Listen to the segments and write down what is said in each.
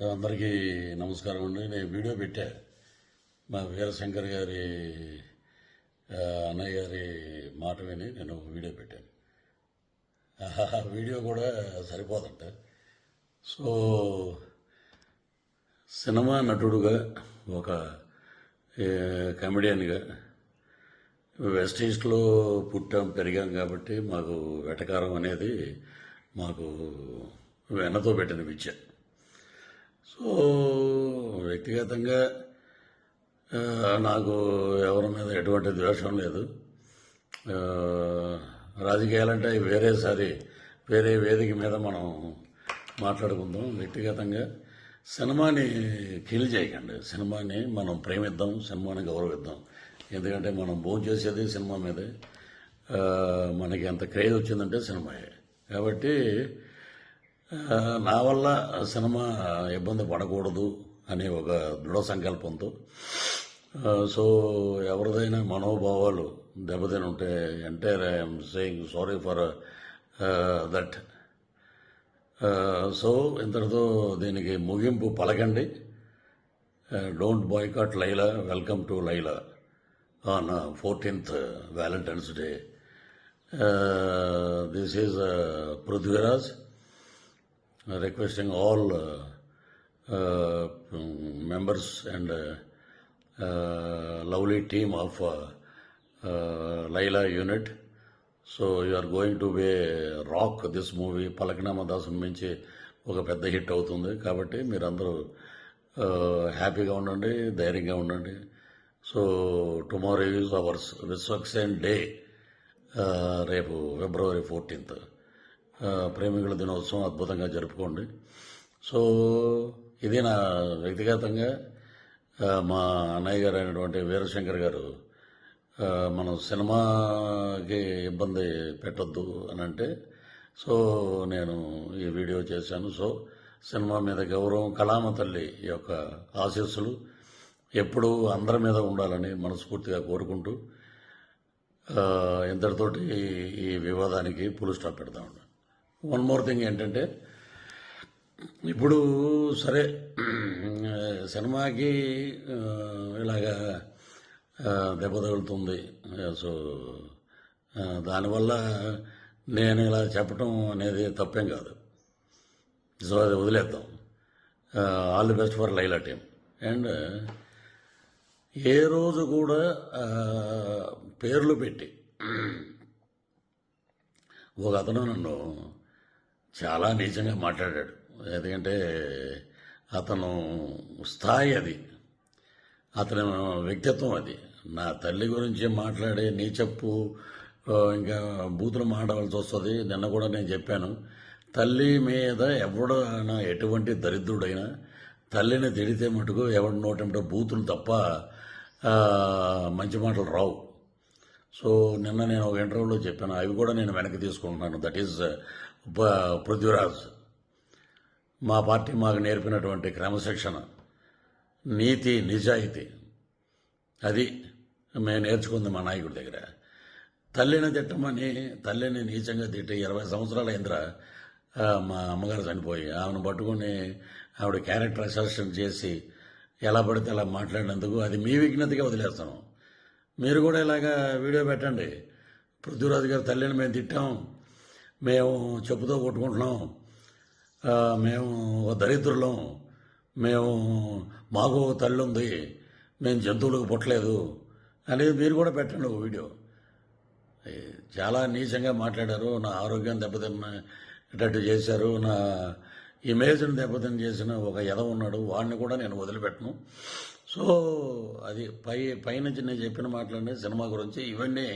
అందరికీ నమస్కారం అండి. నేను వీడియో పెట్టా మా వీరశంకర్ గారి అన్నయ్య గారి మాట విని నేను వీడియో పెట్టాను. ఆ వీడియో కూడా సరిపోదంట. సో సినిమా నటుడుగా ఒక కమెడియన్గా వెస్ట్ ఈస్ట్లో పుట్టాం పెరిగాం కాబట్టి మాకు వెటకారం అనేది మాకు వెన్నతో పెట్టిన విద్య. సో వ్యక్తిగతంగా నాకు ఎవరి మీద ఎటువంటి ద్వేషం లేదు. రాజకీయాలంటే వేరే వేదిక మీద మనం మాట్లాడుకుందాం. వ్యక్తిగతంగా సినిమాని కిల్ చేయకండి. సినిమాని మనం ప్రేమిద్దాం, సినిమాని గౌరవిద్దాం. ఎందుకంటే మనం భోజనం చేసేది సినిమా మీదే. మనకి ఎంత క్రేజ్ వచ్చిందంటే సినిమాయే. కాబట్టి నా వల్ల సినిమా ఇబ్బంది పడకూడదు అనే ఒక దృఢ సంకల్పంతో సో ఎవరిదైనా మనోభావాలు దెబ్బతిని ఉంటే entire I'm saying sorry for that. So ఇంతటితో దీనికి ముగింపు పలకండి. Don't boycott Laila, welcome to Laila on 14th Valentine's Day. This is Prithviraj requesting all members and lovely team of Laila unit. So you are going to be rock this movie. పలకనామా Dasu నుంచి ఒక పెద్ద hit అవుతుంది కాబట్టి మీరందరూ హ్యాపీగా ఉండండి, ధైర్యంగా ఉండండి. So tomorrow is ours Vishwaksen day. రేపు February 14th ప్రేమికుల దినోత్సవం అద్భుతంగా జరుపుకోండి. సో ఇది నా వ్యక్తిగతంగా మా అన్నయ్య గారు అయినటువంటి వీరశంకర్ గారు మనం సినిమాకి ఇబ్బంది పెట్టొద్దు అని అంటే సో నేను ఈ వీడియో చేశాను. సో సినిమా మీద గౌరవం, కళామ తల్లి యొక్క ఆశీస్సులు ఎప్పుడూ అందరి మీద ఉండాలని మనస్ఫూర్తిగా కోరుకుంటూ ఇంతటితోటి ఈ వివాదానికి ఫుల్ స్టాప్ పెడతామండి. వన్ మోర్ థింగ్ ఏంటంటే ఇప్పుడు సరే సినిమాకి ఇలాగా దెబ్బ తగులుతుంది. సో దానివల్ల నేను ఇలా చెప్పటం అనేది తప్పేం కాదు. సో అది వదిలేద్దాం. All the best for Laila team. And ఏ రోజు కూడా పేర్లు పెట్టి ఒక అతను నన్ను చాలా నీచంగా మాట్లాడాడు. ఎందుకంటే అతను స్థాయి అది, అతని వ్యక్తిత్వం అది. నా తల్లి గురించి మాట్లాడే నీచప్పు ఇంకా బూతులు మాట్లాడాల్సి వస్తుంది. నిన్న కూడా నేను చెప్పాను, తల్లి మీద ఎవడైనా ఎటువంటి దరిద్రుడైనా తల్లిని తిడితే మటుకు ఎవడి నోటంటే బూతులు తప్ప మంచి మాటలు రావు. సో నిన్న నేను ఒక ఇంటర్వ్యూలో చెప్పాను, అవి కూడా నేను వెనక్కి తీసుకుంటున్నాను. That is Prithviraj. మా పార్టీ మాకు నేర్పినటువంటి క్రమశిక్షణ, నీతి, నిజాయితీ అది మేము నేర్చుకుంది మా నాయకుడి దగ్గర. తల్లిని తిట్టమని, తల్లిని నీచంగా తిట్టి 20 సంవత్సరాలు అయిందిరా మా అమ్మగారు చనిపోయి. ఆమెను పట్టుకుని ఆవిడ క్యారెక్టర్ అసెసినేట్ చేసి ఎలా పడితే అలా మాట్లాడినందుకు అది మీ విఘ్నతగా వదిలేస్తాను. మీరు కూడా ఇలాగా వీడియో పెట్టండి. పృథ్వీరాజు గారి తల్లిని మేము తిట్టాం, మేము చెప్పుతో కొట్టుకుంటున్నాం, మేము దరిద్రులం, మాకు తల్లి ఉంది, మేము జంతువులకు పుట్టలేదు అనేది మీరు కూడా పెట్టండి ఒక వీడియో. చాలా నీచంగా మాట్లాడారు, నా ఆరోగ్యం దెబ్బతిన్నట్టు చేశారు, నా ఇమేజ్ని దెబ్బతిని చేసిన ఒక ఎదవ ఉన్నాడు, వాడిని కూడా నేను వదిలిపెట్టను. సో అది పైనుంచి నేను చెప్పిన మాటలన్నీ సినిమా గురించి. ఇవన్నీ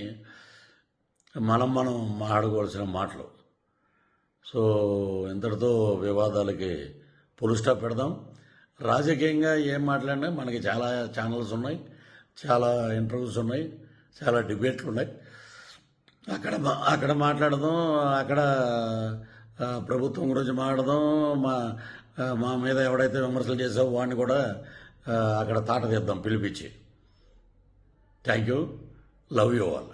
మనం మాట్లాడుకోవాల్సిన మాటలు. సో ఇంతటితో వివాదాలకి ఫుల్ స్టాప్ పెడదాం. రాజకీయంగా ఏం మాట్లాడినా మనకి చాలా ఛానల్స్ ఉన్నాయి, చాలా ఇంటర్వ్యూస్ ఉన్నాయి, చాలా డిబేట్లు ఉన్నాయి. అక్కడ మాట్లాడదాం, అక్కడ ప్రభుత్వం గురించి మాట్లాడదాం. మా మీద ఎవడైతే విమర్శలు చేసావో వాడిని కూడా అక్కడ తాట తీద్దాం పిలిపించి. Thank you. Love you all.